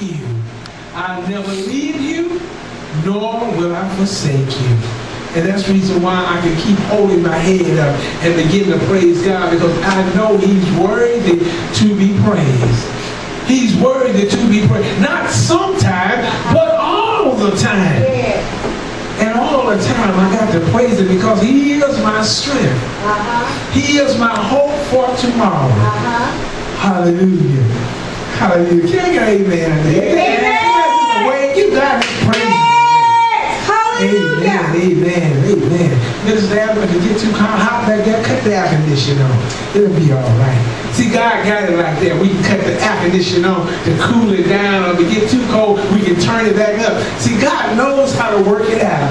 you. I'll never leave you, nor will I forsake you. And that's the reason why I can keep holding my head up and begin to praise God, because I know He's worthy to be praised. He's worthy to be praised. Not sometimes, but all the time. And all the time I got to praise Him because He is my strength. He is my hope for tomorrow. Hallelujah. Hallelujah. Can I get an amen? Amen. Give God praise. Amen, amen, amen. Minister Adam, if you get too hot back there, cut the air conditioner on. It'll be all right. See, God got it like that. We can cut the air conditioner on to cool it down, or if it get too cold, we can turn it back up. See, God knows how to work it out.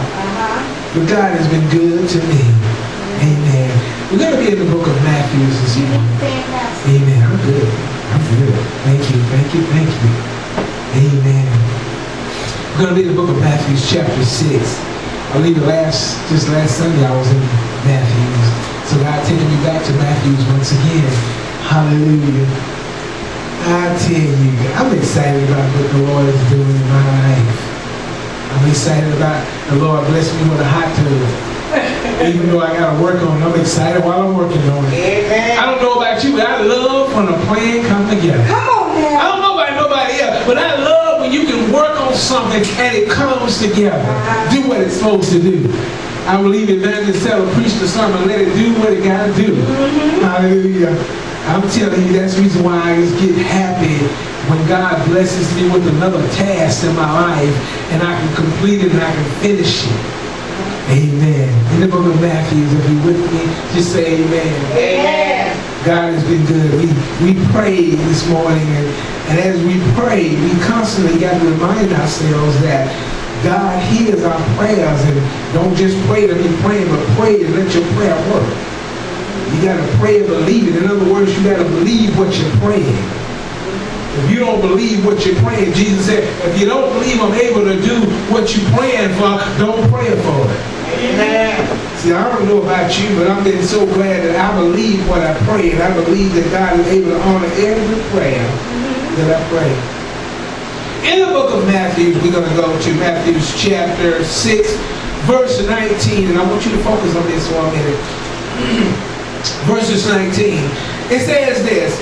But God has been good to me. Amen. We're going to be in the book of Matthew this evening. Amen. I'm good. I'm good. Thank you, thank you, thank you. Amen. We're going to be in the book of Matthew chapter 6. I believe just last Sunday I was in Matthew. So God taking me back to Matthew once again. Hallelujah. I tell you, I'm excited about what the Lord is doing in my life. I'm excited about the Lord blessing me with a hot tub. Even though I got to work on it, I'm excited while I'm working on it. Amen. I don't know about you, but I love when a plan comes together. Come on now. I don't know about nobody else, but I love when you can work on something and it comes together. Do what it's supposed to do. I believe evangelist tell or preach the sermon, let it do what it got to do. Hallelujah. I'm telling you, that's the reason why I just get happy when God blesses me with another task in my life and I can complete it and I can finish it. Amen. In the book of Matthew, if you're with me, just say amen. Amen. God has been good. We prayed this morning, and as we pray, we constantly got to remind ourselves that God hears our prayers, and don't just pray to be praying, but pray and let your prayer work. You got to pray and believe it. In other words, you got to believe what you're praying. If you don't believe what you're praying, Jesus said, if you don't believe I'm able to do what you're praying for, don't pray for it. Amen. See, I don't know about you, but I'm getting so glad that I believe what I pray, and I believe that God is able to honor every prayer that I pray. In the book of Matthew, we're going to go to Matthew chapter 6, verse 19, and I want you to focus on this for a minute. Verses 19. It says this,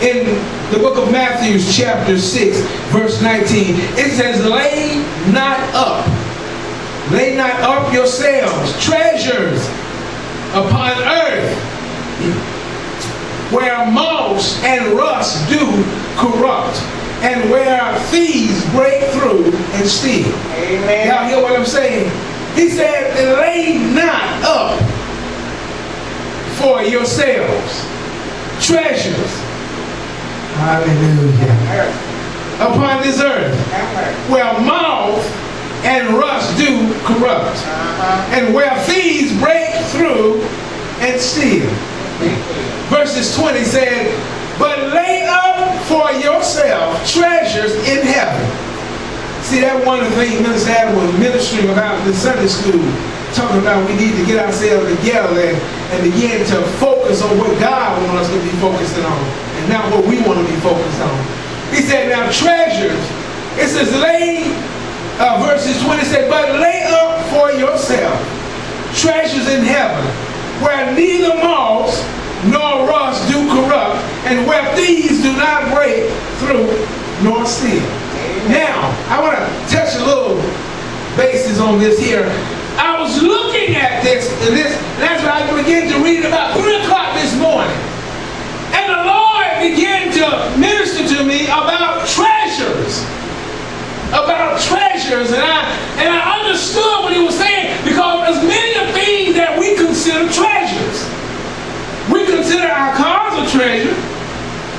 in the book of Matthew chapter 6, verse 19, it says, lay not up yourselves treasures upon earth, where moths and rust do corrupt, and where thieves break through and steal. Amen. Y'all hear what I'm saying? He said, lay not up for yourselves treasures, hallelujah, upon this earth, where moth and rust do corrupt, and where thieves break through and steal. Verses 20 said, but lay up for yourself treasures in heaven. See, that one of the things Minister Adam was ministering about in the Sunday school, talking about we need to get ourselves together and begin to focus on what God wants us to be focusing on, and not what we want to be focused on. He said, now treasures, it says lay, verses 20 said, but lay up for yourself treasures in heaven, where neither moths nor rust do corrupt, and where thieves do not break through nor steal. Now, I want to touch a little basis on this here. I was looking at this, and that's what I began to read about 3 o'clock this morning. And the Lord began to minister to me about treasures. About treasures. And I understood what he was saying, because there's many of things that we consider treasures. We consider our cars a treasure.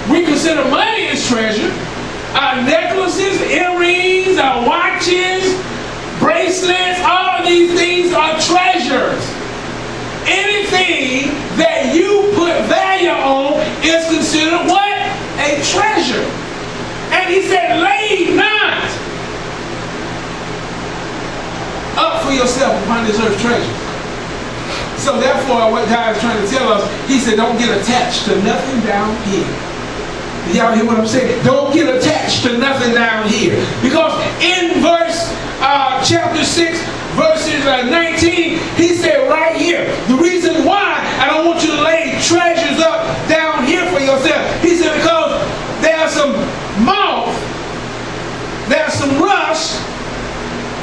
We consider money as treasure. Our necklaces, earrings, our watches, bracelets, all of these things are treasures. Anything that you put value on is considered what? A treasure. And he said, lay not up for yourself upon this earth treasure. So therefore, what God is trying to tell us, he said, don't get attached to nothing down here. Y'all hear what I'm saying? Don't get attached to nothing down here. Because in verse chapter 6, verses 19, he said right here, the reason why I don't want you to lay treasures up down here for yourself. He said because there's some moth, there's some rust,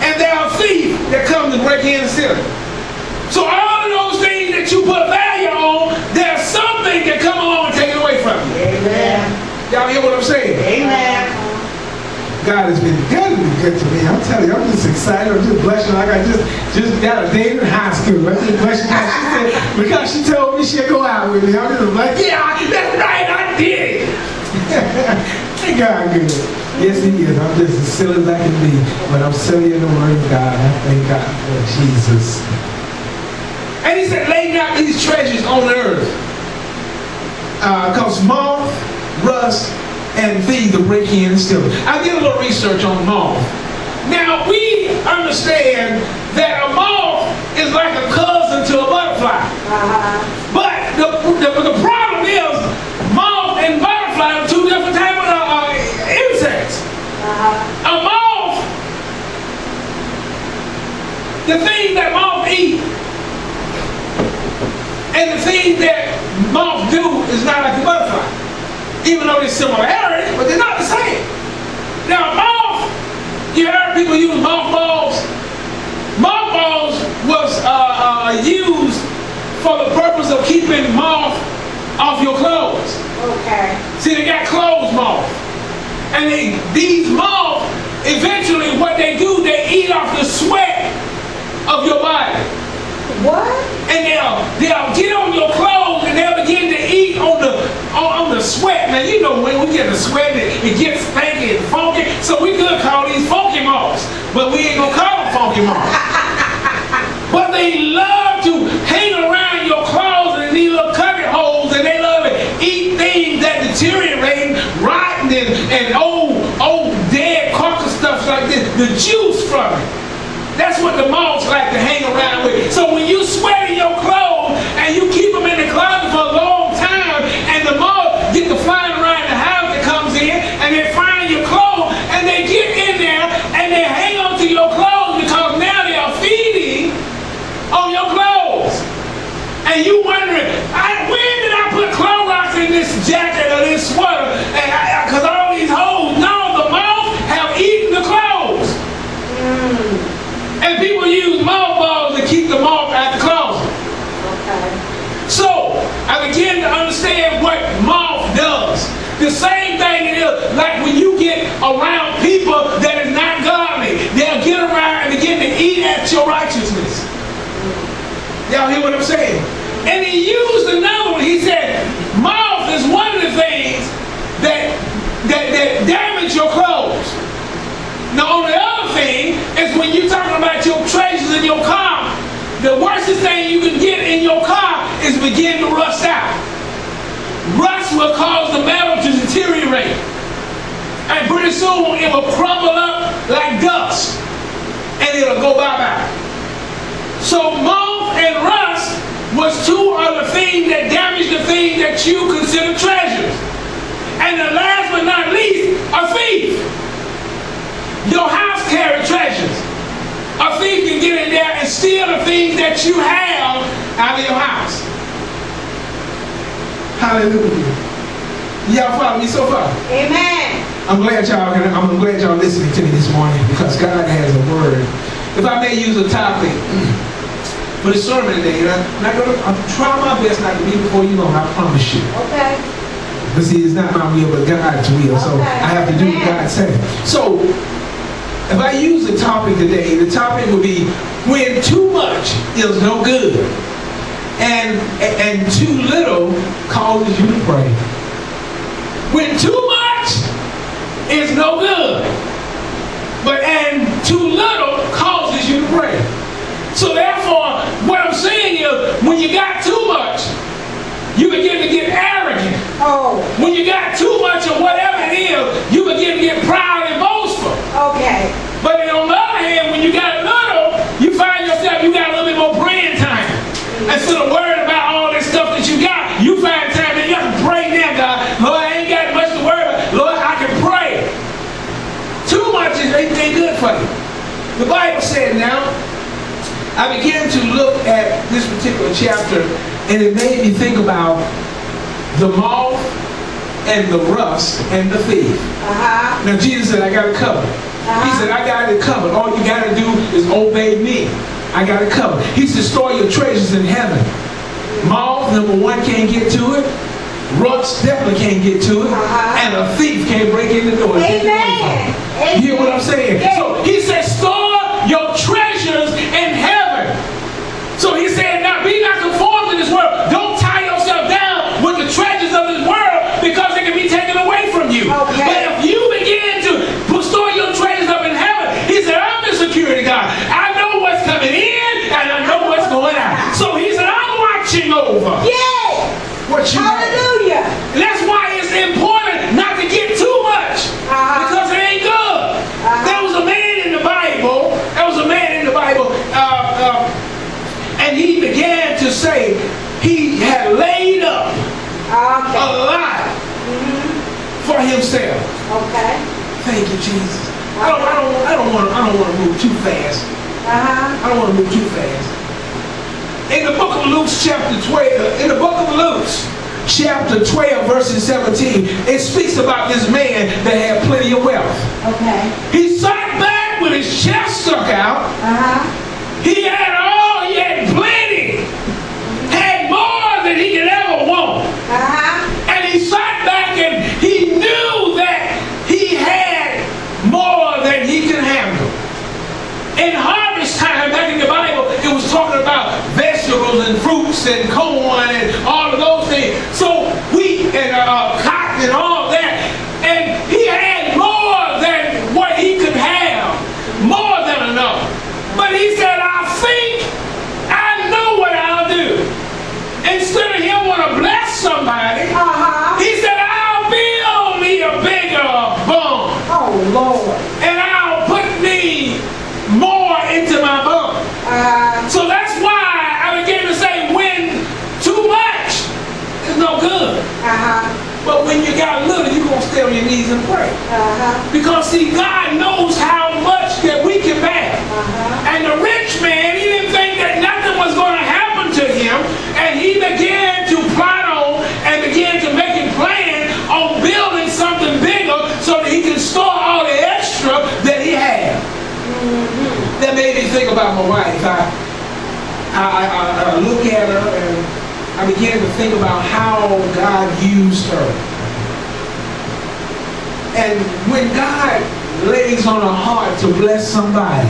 and there are thieves that come to break in and steal it. So all of those things that you put value on, there's something that come along and take it away from you. Amen. Y'all hear what I'm saying? Amen. God has been good to me. I'm telling you, I'm just excited. I'm just blushing like I just got a date in high school. I'm just blushing because she told me she'd go out with me. I'm just like, yeah, that's right, I did it. Thank God good. Yes, he is. I'm just as silly as I can be. But I'm silly in the word of God. I thank God for Jesus. And he said, lay not these treasures on the earth. Because moth, rust, and thieves will break in and steal it. I did a little research on moth. Now, we understand that a moth is like a cousin to a butterfly. But the problem is, moth and butterfly are two different types of insects. A moth, the thing that moth eat, and the thing that moth do is not like the butterfly. Even though there's similarities, but they're not the same. Now, moth, you heard people use mothballs. Mothballs was used for the purpose of keeping moth off your clothes. Okay. See, they got clothes moth. And these moths, eventually what they do, they eat off the sweat of your body. What? And they'll get on your clothes and they'll begin to eat on the sweat. Now you know when we get the sweat, it gets stanky and funky. So we could call these funky moths, but we ain't gonna call them funky moths. But they love to hang around your clothes in these little cubby holes, and they love to eat things that deteriorate, rotten, and old dead carcass stuff like this. The juice from it. That's what the moths like to hang around with. So when you sweat in your clothes and you keep them in the closet for a long time, and the moths get to flying around the house that comes in, and they find your clothes, and they get in there and they hang on to your clothes because now they are feeding on your clothes. And you wondering, when did I put Clorox in this jacket or this sweater? Because all these holes. No, the moths have eaten the clothes. And people use mothballs to keep the moth out the closet. Okay. So, I begin to understand what moth does. The same thing it is, like when you get around people that is not godly, they'll get around and begin to eat at your righteousness. Y'all hear what I'm saying? And he used another one. He said, moth is one of the things that damage your clothes. Now, on the other thing is when you're talking about your treasures in your car, the worstest thing you can get in your car is begin to rust out. Rust will cause the metal to deteriorate. And pretty soon it will crumble up like dust. And it'll go bye-bye. So moth and rust was two of the things that damage the thing that you consider treasures. And the last but not least, a thief. Your house carries treasures. A thief can get in there and steal the things that you have out of your house. Hallelujah. Y'all follow me so far? Amen. I'm glad y'all listening to me this morning because God has a word. If I may use a topic for the sermon today, I'm trying my best not to be before you long, I promise you. Okay. But see, it's not my will, but God's will. So I have to do what God said. So, if I use a topic today, the topic would be when too much is no good and too little causes you to pray. When too much is no good, and too little causes you to pray. So therefore, what I'm saying is, when you got too much, you begin to get arrogant. Oh. When you got too much of whatever it is, you begin to get proud and boastful. Okay. But on the other hand, when you got little, you find yourself, you got a little bit more praying time. Instead of worrying about all this stuff that you got, you find time that you have to pray now, God. Lord, I ain't got much to worry I began to look at this particular chapter, and it made me think about the moth and the rust and the thief. Now Jesus said, I got it covered. He said, I got it covered. All you got to do is obey me. I got it covered. He said, store your treasures in heaven. Moth, number one, can't get to it. Rust definitely can't get to it. And a thief can't break in the door. Amen. You hear what I'm saying? Yes. So he said, store your treasures in heaven. So he said, now be not conformed to this world. Don't tie yourself down with the treasures of this world, because it can be taken away from you. Okay. But if you begin to store your treasures up in heaven, he said, I'm the security guard. I know what's coming in and I know what's going out. So he said, I'm watching over. Yes. What you Hallelujah. have. That's why it's important not to get too much, because it ain't good. There was a man in the Bible. And he began to say he had laid up a lot for himself. Okay. Thank you, Jesus. I don't want to move too fast. I don't want to move too fast. In the book of Luke, chapter 12, verses 17, it speaks about this man that had plenty of wealth. Okay. He sat back with his chest stuck out. He had plenty. Had more than he could ever want. And he sat back and he knew that he had more than he could handle. In harvest time, back in the Bible, it was talking about vegetables and fruits and corn and all of those things. So wheat and cotton and all that. And he had more than what he could have. More than enough. But he said, I know what I'll do. Instead of him want to bless somebody, he said, I'll build me a bigger barn. Oh, Lord. And I'll put me more into my barn. So that's why I began to say, when too much is no good. But when you got little, you're going to stay on your knees and pray. Because see, God knows how much that we can bear. And the rich man, he didn't think that nothing was going to happen to him. And he began to plot on and began to make a plan on building something bigger so that he can store all the extra that he had. That made me think about my wife. I look at her and I began to think about how God used her. And when God lays on her heart to bless somebody,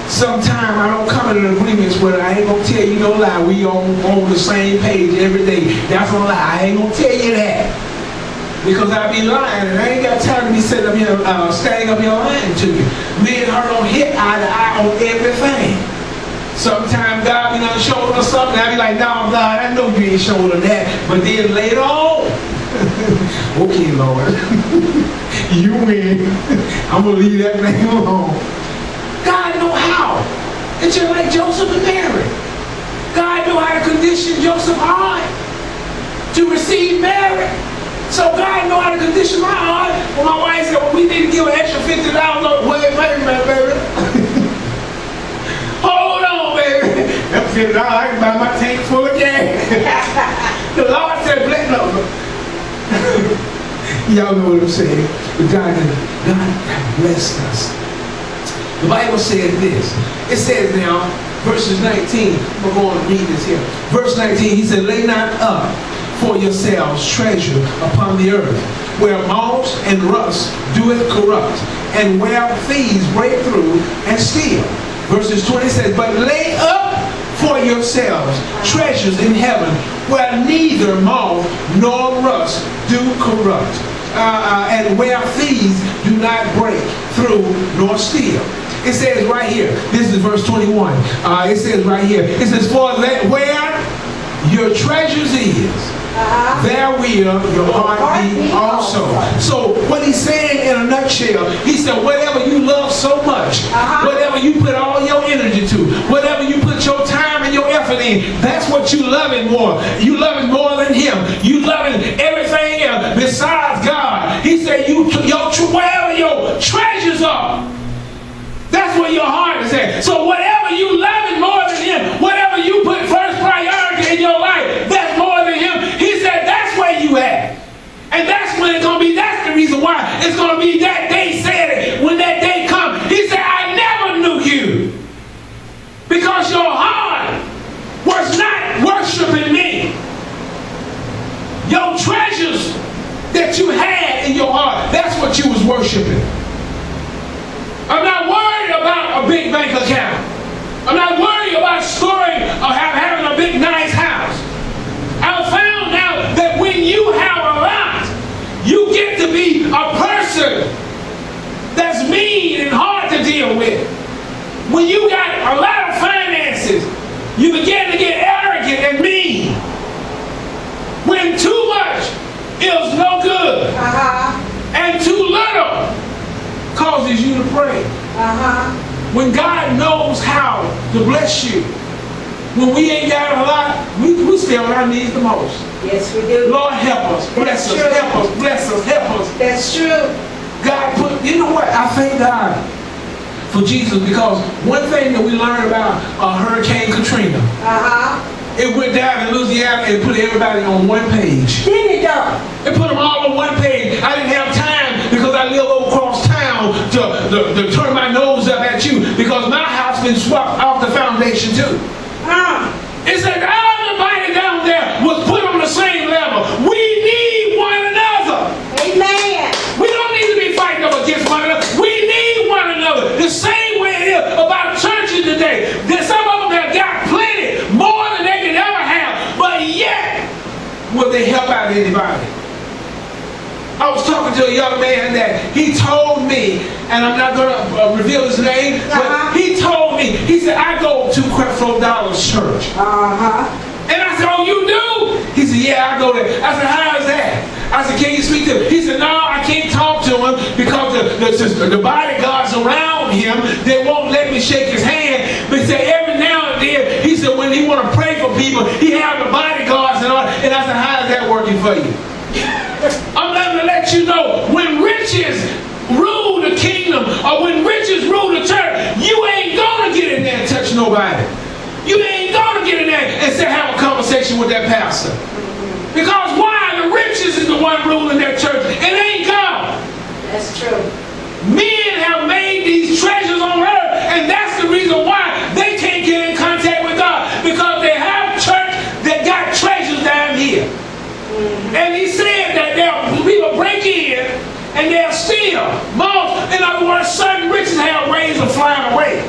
sometimes I don't come in agreements with her. I ain't gonna tell you no lie. We on the same page every day. That's no lie. I ain't gonna tell you that. Because I be lying, and I ain't got time to be sitting up here, standing up here lying to you. Me and her don't hit eye to eye on everything. Sometimes God be done showing us something, I be like, no, God, I know you ain't showing her that. But then later on, okay, Lord, you win. I'm going to leave that thing alone. God know how. It's just like Joseph and Mary. God know how to condition Joseph's heart to receive Mary. So God know how to condition my heart. When my wife said, well, we need to give an extra $50. Wait a minute, baby. Hold on, baby. That $50, I can buy my tank full of gas. The Lord said, bless no. Y'all know what I'm saying. But God has blessed us. The Bible says this. It says now, verses 19, we're going to read this here. Verse 19, he said, lay not up for yourselves treasure upon the earth, where moths and rust doeth corrupt, and where thieves break through and steal. Verses 20 says, but lay up for yourselves treasures in heaven, where neither moth nor rust do corrupt, and where thieves do not break through nor steal. It says right here, this is verse 21. It says right here, it says, for that where your treasures is, there will your heart be also. So what he's saying in a nutshell, he said whatever you love so much, whatever you put all your energy to, whatever you put your time and your effort in, that's what you love it more. You love it more than him. You love it everything else besides God. He said wherever your treasures are, that's where where your heart is at. So whatever you love it more than him, whatever you put first priority in your life, that's more than him. He said that's where you at. And that's when it's going to be, that's the reason why it's going to be that day said it. When that day comes, he said, I never knew you. Because your heart was not worshiping me. Your treasures that you had in your heart, that's what you was worshiping. I'm not worried about a big bank account. I'm not worried about storing or having a big nice house. I found out that when you have a lot, you get to be a person that's mean and hard to deal with. When you got a lot of finances, you begin to get arrogant and mean. When too much is no good, and too little causes you to pray. When God knows how to bless you, when we ain't got a lot, we stay on our knees the most. Yes, we do. Lord, help us, bless us, help us, bless us, help us. That's true. God put, you know what? I thank God for Jesus, because one thing that we learned about Hurricane Katrina, it went down in Louisiana and put everybody on one page. Didn't it though? It put them all on one page. I didn't have time because I live over across town to turn my nose up at you, because my house been swept off the foundation too. It said everybody down there was put on the same level. We need one another. Amen. We don't need to be fighting up against one another. We need one another. The same way it is about churches today. Some of them have got plenty, more than they can ever have, but yet will they help out anybody? I was talking to a young man that he told me, and I'm not going to reveal his name, but he told me, he said, I go to Creflo Dollar's church. And I said, oh, you do? He said, yeah, I go there. I said, how is that? I said, can you speak to him? He said, no, I can't talk to him because the bodyguards around him, they won't let me shake his hand. But he said, every now and then, he said, when he want to pray for people, he have the bodyguards and all. And I said, how is that working for you? I'm going to let you know, when riches rule the kingdom, or when riches rule the church, you ain't going to get in there and touch nobody. You ain't going to get in there and say, have a conversation with that pastor. Because why? The riches is the one ruling that church. It ain't God. That's true. Men have made these treasures on earth, and that's the reason why they can't get in contact with God, because they have church that got treasures down here. And he said that people break in and they'll steal. Most, in other words, certain riches have ways of flying away.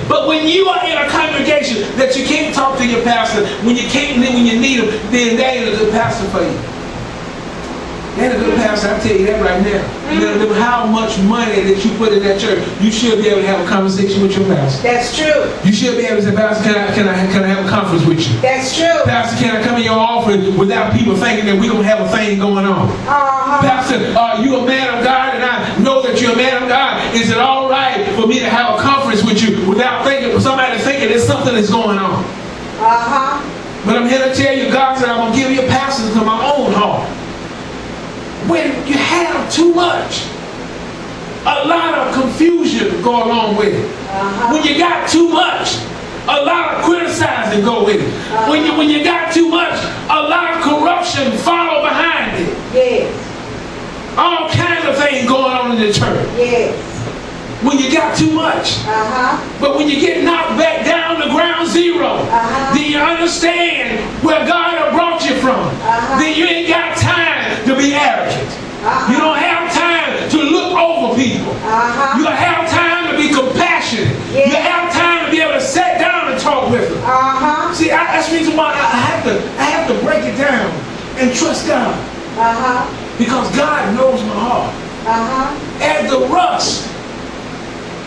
But when you are in a congregation that you can't talk to your pastor, when you can't, when you need him, then they ain't a good pastor for you. They ain't a good pastor, I'll tell you that right now. No matter how much money that you put in that church, you should be able to have a conversation with your pastor. That's true. You should be able to say, Pastor, can I have a conference with you? That's true. Pastor, can I come in your office without people thinking that we don't have a thing going on? Pastor, you a man of God, and I know that you're a man of God. Is it all right for me to have a conference with you without somebody thinking there's something that's going on? But I'm here to tell you, God said, I'm going to give you pastors to my own heart. When you have too much, a lot of confusion go along with it. When you got too much, a lot of criticizing go with it. When you got too much, a lot of corruption follow behind it. Yes. All kinds of things going on in the church. Yes. When you got too much. But when you get knocked back down to ground zero, then you understand where God has brought you from. Then you ain't got time to be arrogant. You don't have time to look over people. You don't have time to be compassionate. You have time to be able to sit down and talk with them. See, that's the reason why I have to break it down and trust God. Because God knows my heart. As the rust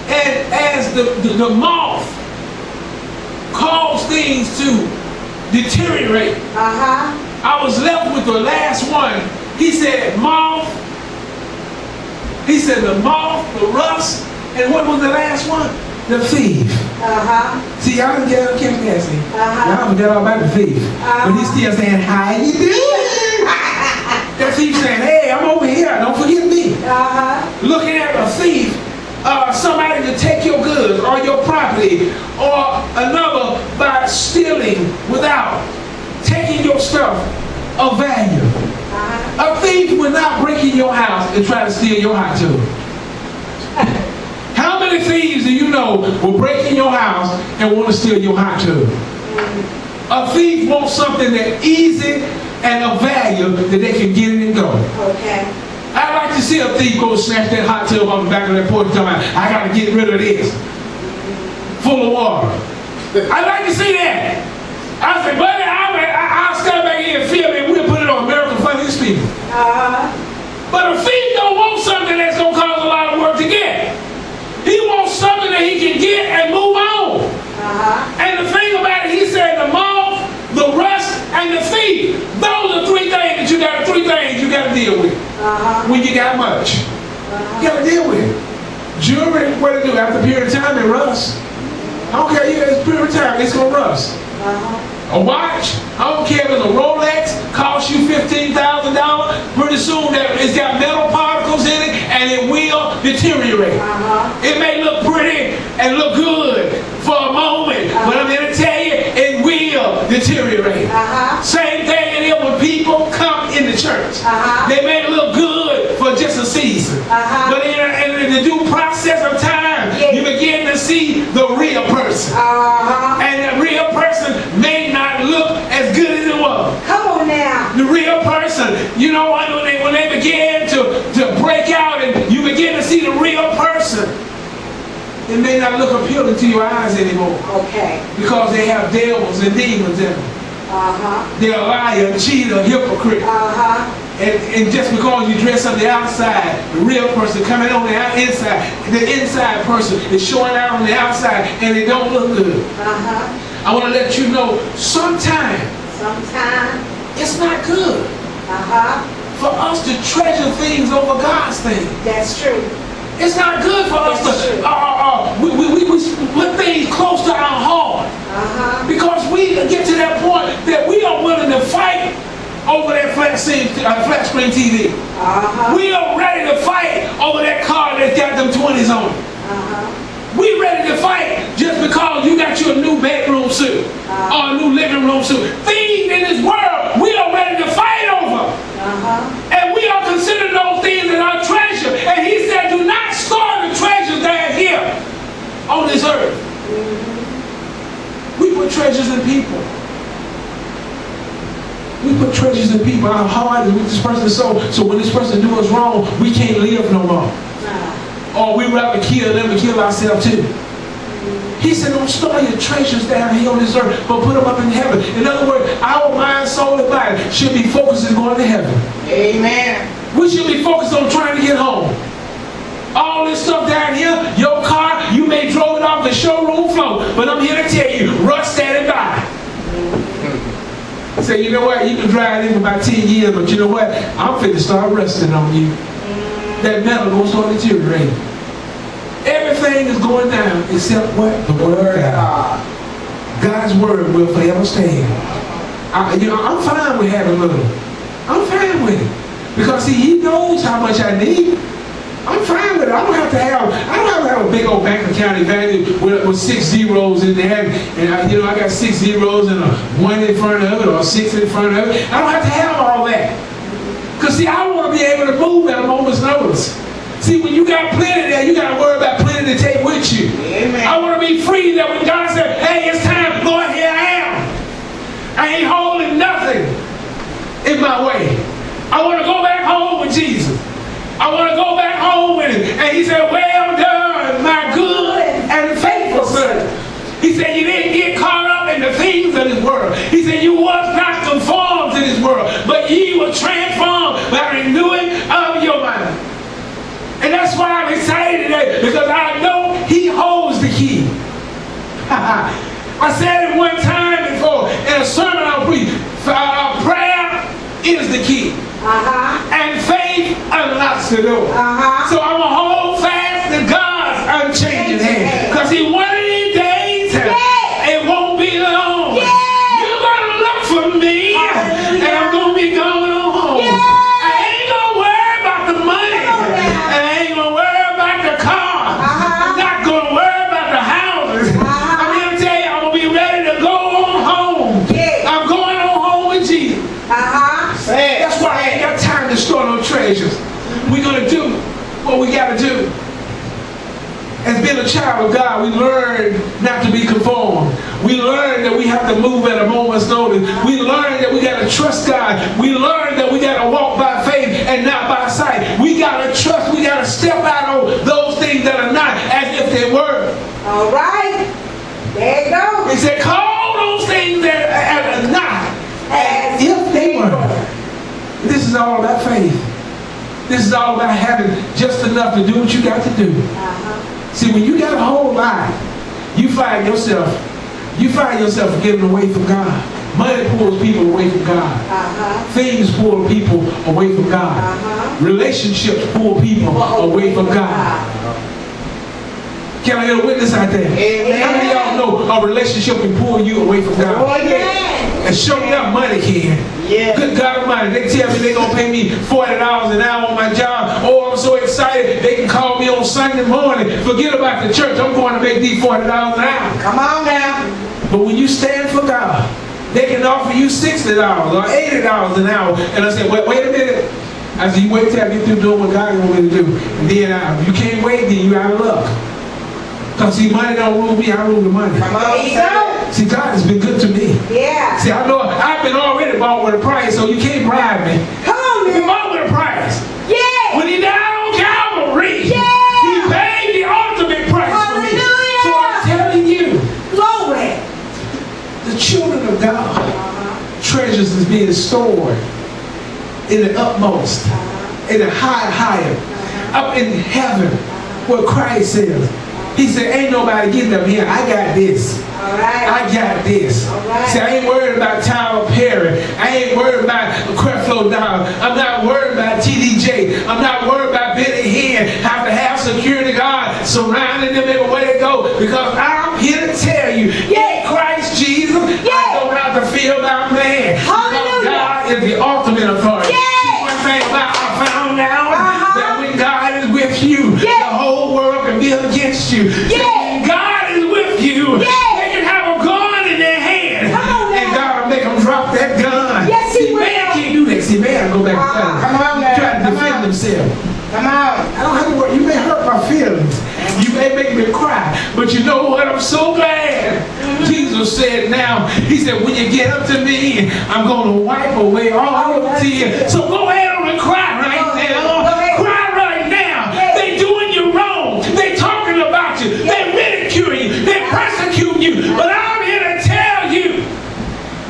and as the moth cause things to deteriorate, I was left with the last one. He said moth, he said the moth, the rust, and what was the last one? The thief. See, y'all didn't get Kim Cassie. Y'all forget all about the thief. But he's still saying, how you doing? That thief saying, hey, I'm over here, don't forget me. Looking at a thief somebody to take your goods or your property, or another by stealing without taking your stuff of value. A thief will not break in your house and try to steal your hot tub. How many thieves do you know will break in your house and want to steal your hot tub? A thief wants something that's easy and of value that they can get it and go. Okay. I'd like to see a thief go snatch that hot tub on the back of that porch and tell me, I got to get rid of this. Full of water. I'd like to see that. I say, buddy, I'll stand back here and film it and we'll put it on American Funniest People. But a thief don't want something that's going to cause a lot of work to get. He wants something that he can get and move on. And the thing about it, he said the moth, the rust, and the thief. Those are three things you got to deal with when you got much. You got to deal with it. Jewelry, what it do? After a period of time, it rusts. I don't care, it's a period of time, it's going to rust. A watch, I don't care if it's a Rolex, costs you $15,000, pretty soon it's got metal particles in it and it will deteriorate. It may look pretty and look good for a moment, but I'm here to tell you, it will deteriorate. Same thing it is when people come in the church. They may look good for just a season, but in the due process of time, you begin to see the real person. And the real person may not look as good as it was. Come on now. The real person, you know, when they begin to break out and you begin to see the real person, it may not look appealing to your eyes anymore. Okay. Because they have devils and demons in them. They're a liar, cheater, hypocrite. And just because you dress on the outside, the real person coming on the inside, the inside person is showing out on the outside and it don't look good. I want to let you know, sometimes it's not good for us to treasure things over God's things. That's true. It's not good for us to we put things close to our heart. Because we get to that point that we are willing to fight over that flat screen TV. We are ready to fight over that car that's got them 20s on it. We ready to fight just because you got your new bedroom suit or a new living room suit. Things in this world we are ready to fight over. And we are considering those things as our treasure. And he said, do not store the treasures down here on this earth. We put treasures in people. We put treasures in people. Our heart is with this person. So when this person do us wrong, we can't live no more. Or we rather kill them and kill ourselves too. He said, don't store your treasures down here on this earth, but put them up in heaven. In other words, our mind, soul, and body should be focused on going to heaven. Amen. We should be focused on trying to get home. All this stuff down here, your car, you may drove it off the showroom floor, but I'm here to tell you, rust that and die. Say, you know what, you can drive it for about 10 years, but you know what, I'm finna start rusting on you. That metal gonna start deteriorating. Everything is going down except what? The Word of God. God's Word will forever stand. I'm fine with having little. I'm fine with it. Because see, He knows how much I need. I'm fine with it. I don't have to have a big old bank account value with 6 zeros in there. And I got 6 zeros and a 1 in front of it or a 6 in front of it. I don't have to have all that. Because see, I want to be able to move at a moment's notice. See, when you got plenty there, you got to worry about plenty to take with you. Amen. I want to be free that when God said, hey, it's time, Lord, here I am. I ain't holding nothing in my way. I want to go back home with Jesus. I want to go back home with Him. And He said, well done, my good and faithful servant. He said, you didn't get caught up in the things of this world. He said, you was not conformed to this world, but ye were transformed by renewing of your mind. And that's why I'm excited today, because I know He holds the key. I said it one time before in a sermon I preached. Prayer is the key. And faith unlocks the door. So I'm going to hold fast to God's unchanging hand. Because He one of these days, it won't be long. You're going to look for me, and I'm going to be going home. I ain't going to worry about the money, and I ain't going to worry about the car. destroy no treasures. We're going to do what we got to do. As being a child of God, we learn not to be conformed. We learn that we have to move at a moment's notice. We learn that we got to trust God. We learn that we got to walk by faith and not by sight. We got to trust. We got to step out on those things that are not as if they were. All right. There you go. He said, call those things that are not as if they were. This is all about faith. This is all about having just enough to do what you got to do. See, when you got a whole lot, you find yourself getting away from God. Money pulls people away from God. Things pull people away from God. Relationships pull people away from God. Can I get a witness out there? Amen. How many of y'all know a relationship can pull you away from God? Oh, yeah. And show me up money can. Yeah. Good God Almighty, they tell me they're going to pay me $40 an hour on my job. Oh, I'm so excited. They can call me on Sunday morning. Forget about the church. I'm going to make these $40 an hour. Come on now. But when you stand for God, they can offer you $60 or $80 an hour. And I said, wait a minute. I said, you wait till I get through doing what God wants me to do. And then you can't wait, then you're out of luck. Because see, money don't rule me, I rule the money. Come on. See, God has been good to me. Yeah. See, I know I've been already bought with a price, so you can't bribe me. Come on, He man. bought with a price. Yeah. When he died on Calvary, Yeah. he paid the ultimate price for me. Hallelujah. So I'm telling you, Glory. the children of God, treasures is being stored in the utmost, in the higher, up in heaven, where Christ is. He said, ain't nobody getting up here. I got this. All right. I got this. All right. See, I ain't worried about Tyler Perry. I ain't worried about Creflo Dollar. I'm not worried about TDJ. I'm not worried about Benny Hinn. Have to have security guard surrounding them everywhere they go. Because I'm here to tell you, in Christ Jesus, I don't have to fear about man. Because God is the ultimate authority. See, one thing about I found out that when God is with you, the whole world can be against you. When God is with you, they can have a gun in their hand, and God will make them drop that gun. Yes, He See, will. man can't do that. See, man go back and Come on now. try to defend themselves. Come on. I don't have to worry. You may hurt my feelings. You may make me cry. But you know what? I'm so glad. Jesus said now, he said, when you get up to me, I'm going to wipe away all your tears. So go ahead on and cry right now. Cry right now. They doing you wrong. They talking about you. They ridicule you. They persecute you. But I'm here to tell you,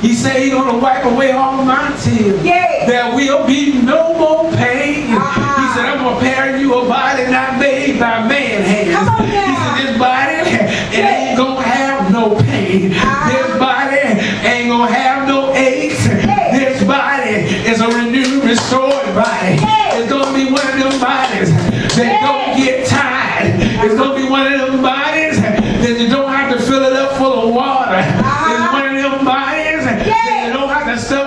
he said he's going to wipe away all my tears. There will be no more pain. He said, I'm going to prepare you a body not made by man hands. He said, this body, it ain't going to have no pain. This body ain't going to have no aches. This body is a renewed, restored body. It's going to be one of them bodies that don't get tired. It's going to be one of them bodies that you don't have to fill it up full of water. It's one of them bodies that you don't have to stuff